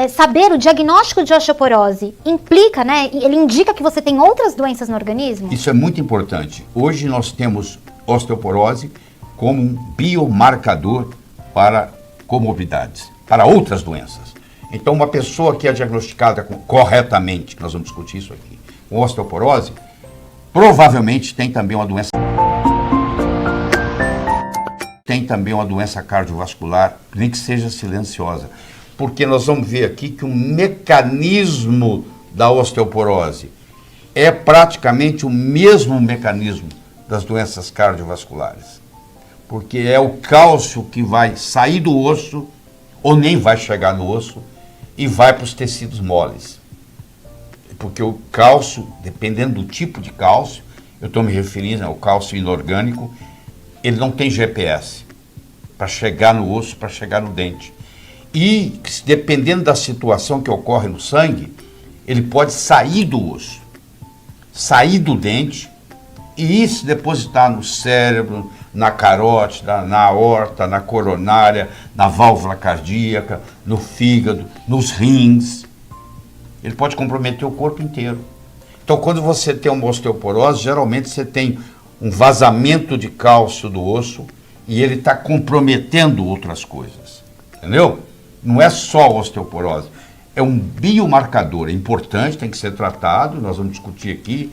saber o diagnóstico de osteoporose implica, né? Ele indica que você tem outras doenças no organismo? Isso é muito importante. Hoje nós temos osteoporose como um biomarcador para comorbidades, para outras doenças. Então, uma pessoa que é diagnosticada corretamente, que nós vamos discutir isso aqui, com osteoporose, provavelmente tem também uma doença cardiovascular, nem que seja silenciosa. Porque nós vamos ver aqui que o mecanismo da osteoporose é praticamente o mesmo mecanismo das doenças cardiovasculares. Porque é o cálcio que vai sair do osso, ou nem vai chegar no osso, e vai para os tecidos moles. Porque o cálcio, dependendo do tipo de cálcio, eu estou me referindo ao cálcio inorgânico, ele não tem GPS para chegar no osso, para chegar no dente. E, dependendo da situação que ocorre no sangue, ele pode sair do osso, sair do dente e se depositar no cérebro, na carótida, na aorta, na coronária, na válvula cardíaca, no fígado, nos rins. Ele pode comprometer o corpo inteiro. Então, quando você tem uma osteoporose, geralmente você tem um vazamento de cálcio do osso e ele está comprometendo outras coisas. Entendeu? Não é só osteoporose, é um biomarcador, é importante, tem que ser tratado, nós vamos discutir aqui,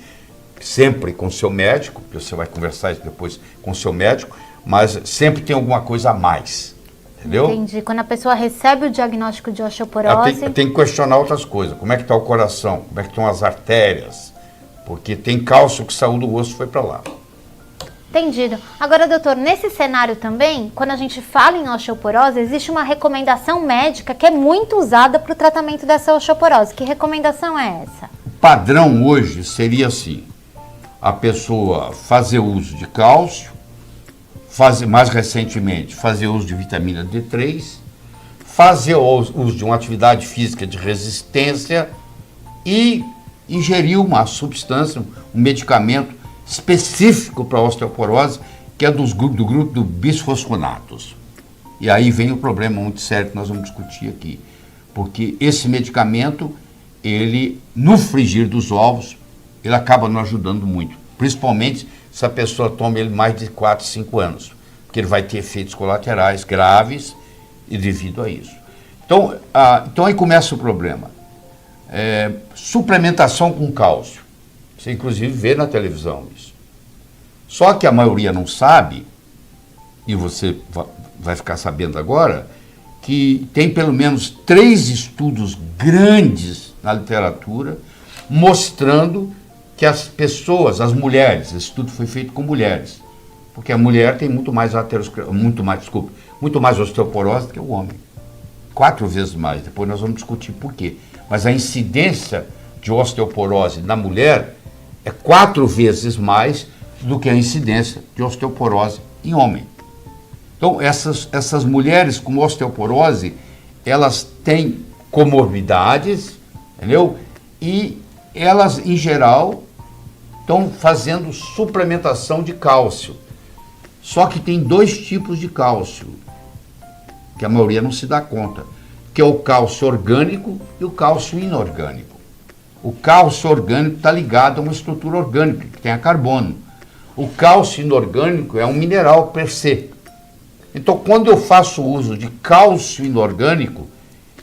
sempre com o seu médico, porque você vai conversar isso depois com o seu médico, mas sempre tem alguma coisa a mais, entendeu? Entendi. Quando a pessoa recebe o diagnóstico de osteoporose... Ela tem que questionar outras coisas, como é que está o coração, como é que estão as artérias, porque tem cálcio que saiu do osso e foi para lá. Entendido. Agora, doutor, nesse cenário também, quando a gente fala em osteoporose, existe uma recomendação médica que é muito usada para o tratamento dessa osteoporose. Que recomendação é essa? O padrão hoje seria assim, a pessoa fazer uso de cálcio, mais recentemente, fazer uso de vitamina D3, fazer uso de uma atividade física de resistência e ingerir uma substância, um medicamento específico para a osteoporose, que é do grupo do bisfosfonatos. E aí vem o problema muito sério que nós vamos discutir aqui. Porque esse medicamento, ele, no frigir dos ovos, ele acaba não ajudando muito. Principalmente se a pessoa toma ele mais de 4, 5 anos. Porque ele vai ter efeitos colaterais graves e devido a isso. Então aí começa o problema. Suplementação com cálcio. Você, inclusive, vê na televisão isso. Só que a maioria não sabe, e você vai ficar sabendo agora, que tem pelo menos 3 estudos grandes na literatura mostrando que as pessoas, as mulheres, esse estudo foi feito com mulheres, porque a mulher tem muito mais osteoporose do que o homem. 4 vezes mais, depois nós vamos discutir por quê. Mas a incidência de osteoporose na mulher é 4 vezes mais do que a incidência de osteoporose em homem. Então, essas mulheres com osteoporose, elas têm comorbidades, entendeu? E elas, em geral, estão fazendo suplementação de cálcio. Só que tem 2 tipos de cálcio, que a maioria não se dá conta, que é o cálcio orgânico e o cálcio inorgânico. O cálcio orgânico está ligado a uma estrutura orgânica, que tem a carbono. O cálcio inorgânico é um mineral per se. Então, quando eu faço uso de cálcio inorgânico,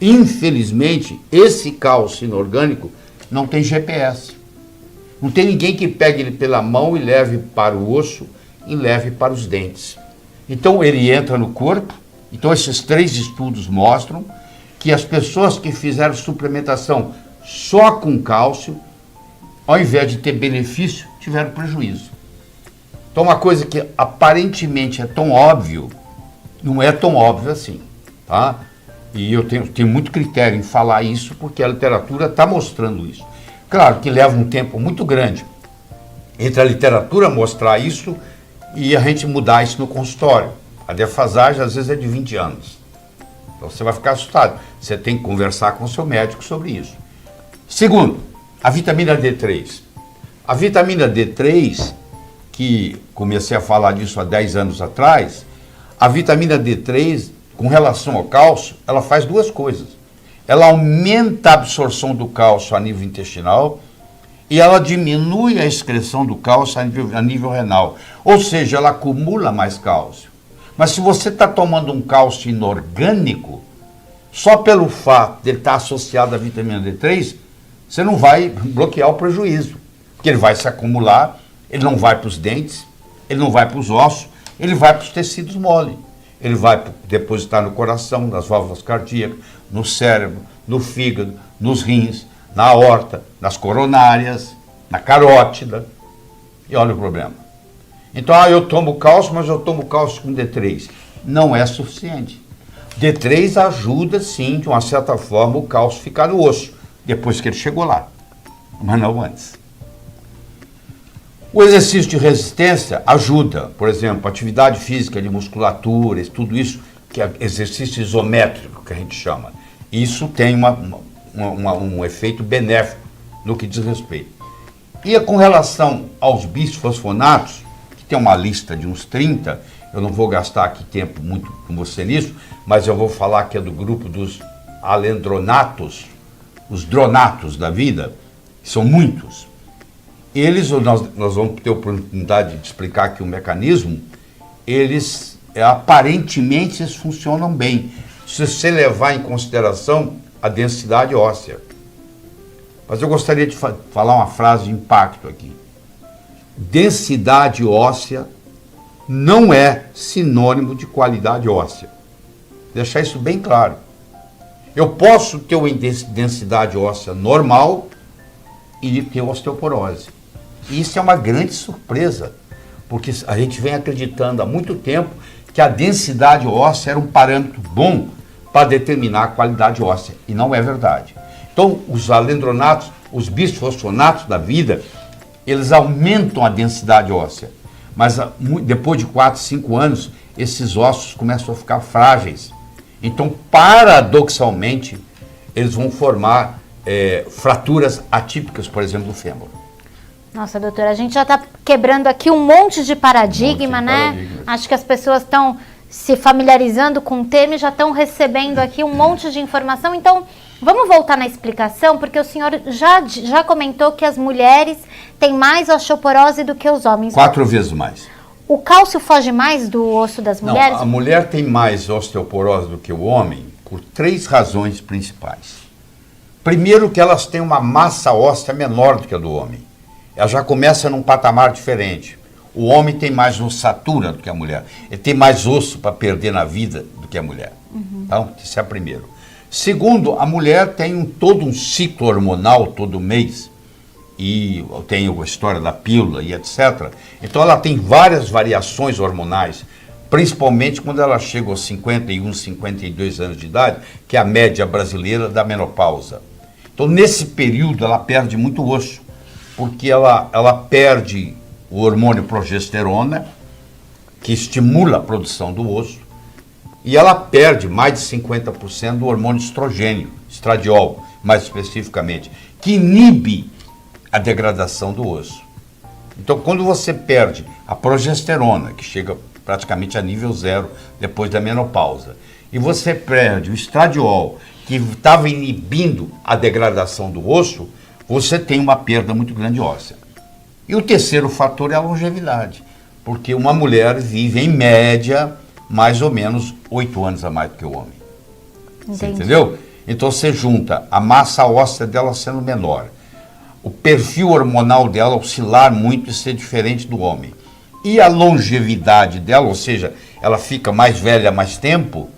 infelizmente, esse cálcio inorgânico não tem GPS. Não tem ninguém que pegue ele pela mão e leve para o osso e leve para os dentes. Então, ele entra no corpo. Então, esses 3 estudos mostram que as pessoas que fizeram suplementação só com cálcio, ao invés de ter benefício, tiveram prejuízo. Então, uma coisa que aparentemente é tão óbvio, não é tão óbvio assim, tá? E eu tenho muito critério em falar isso, porque a literatura está mostrando isso. Claro que leva um tempo muito grande entre a literatura mostrar isso e a gente mudar isso no consultório. A defasagem, às vezes, é de 20 anos. Então, você vai ficar assustado. Você tem que conversar com o seu médico sobre isso. Segundo, a vitamina D3. A vitamina D3, que comecei a falar disso há 10 anos atrás, a vitamina D3, com relação ao cálcio, ela faz 2 coisas. ela aumenta a absorção do cálcio a nível intestinal e ela diminui a excreção do cálcio a nível renal. Ou seja, ela acumula mais cálcio. Mas se você está tomando um cálcio inorgânico, só pelo fato de ele estar associado à vitamina D3, você não vai bloquear o prejuízo. Porque ele vai se acumular, ele não vai para os dentes, ele não vai para os ossos, ele vai para os tecidos mole. Ele vai depositar no coração, nas válvulas cardíacas, no cérebro, no fígado, nos rins, na aorta, nas coronárias, na carótida. E olha o problema. Então, eu tomo cálcio, mas eu tomo cálcio com D3. Não é suficiente. D3 ajuda, sim, de uma certa forma, o cálcio ficar no osso, depois que ele chegou lá, mas não antes. O exercício de resistência ajuda, por exemplo, atividade física de musculatura, tudo isso, que é exercício isométrico, que a gente chama. Isso tem um efeito benéfico no que diz respeito. E com relação aos bisfosfonatos, que tem uma lista de uns 30, eu não vou gastar aqui tempo muito com você nisso, mas eu vou falar que é do grupo dos alendronatos, os dronatos da vida, que são muitos. Eles, nós vamos ter a oportunidade de explicar aqui o mecanismo, eles aparentemente eles funcionam bem, se você levar em consideração a densidade óssea. Mas eu gostaria de falar uma frase de impacto aqui. Densidade óssea não é sinônimo de qualidade óssea. Deixar isso bem claro. Eu posso ter uma densidade óssea normal e ter osteoporose. E isso é uma grande surpresa, porque a gente vem acreditando há muito tempo que a densidade óssea era um parâmetro bom para determinar a qualidade óssea, e não é verdade. Então, os alendronatos, os bisfosfonatos da vida, eles aumentam a densidade óssea, mas depois de 4, 5 anos, esses ossos começam a ficar frágeis. Então, paradoxalmente, eles vão formar fraturas atípicas, por exemplo, do fêmur. Nossa, doutora, a gente já está quebrando aqui um monte de paradigma, né? Acho que as pessoas estão se familiarizando com o tema e já estão recebendo aqui um monte de informação. Então, vamos voltar na explicação, porque o senhor já comentou que as mulheres têm mais osteoporose do que os homens. 4 vezes mais. O cálcio foge mais do osso das mulheres? Não, a mulher tem mais osteoporose do que o homem por 3 razões principais. Primeiro, que elas têm uma massa óssea menor do que a do homem. Ela já começa num patamar diferente. O homem tem mais ossatura do que a mulher. Ele tem mais osso para perder na vida do que a mulher. Então, isso é o primeiro. Segundo, a mulher tem todo um ciclo hormonal todo mês. E tem a história da pílula e etc. Então, ela tem várias variações hormonais, principalmente quando ela chega aos 51, 52 anos de idade, que é a média brasileira da menopausa. Então, nesse período, ela perde muito osso, porque ela perde o hormônio progesterona, que estimula a produção do osso, e ela perde mais de 50% do hormônio estrogênio, estradiol, mais especificamente, que inibe a degradação do osso. Então, quando você perde a progesterona, que chega praticamente a nível 0 depois da menopausa, e você perde o estradiol, que estava inibindo a degradação do osso, você tem uma perda muito grande óssea. E o terceiro fator é a longevidade, porque uma mulher vive, em média, mais ou menos 8 anos a mais do que o homem. Você entendeu? Então você junta a massa óssea dela sendo menor, o perfil hormonal dela oscilar muito e ser diferente do homem, e a longevidade dela, ou seja, ela fica mais velha há mais tempo,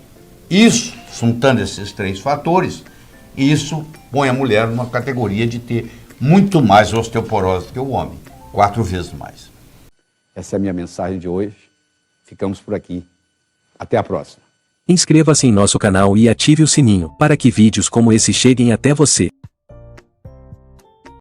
isso, juntando esses 3 fatores, isso põe a mulher numa categoria de ter muito mais osteoporose do que o homem, 4 vezes mais. Essa é a minha mensagem de hoje. Ficamos por aqui. Até a próxima. Inscreva-se em nosso canal e ative o sininho para que vídeos como esse cheguem até você.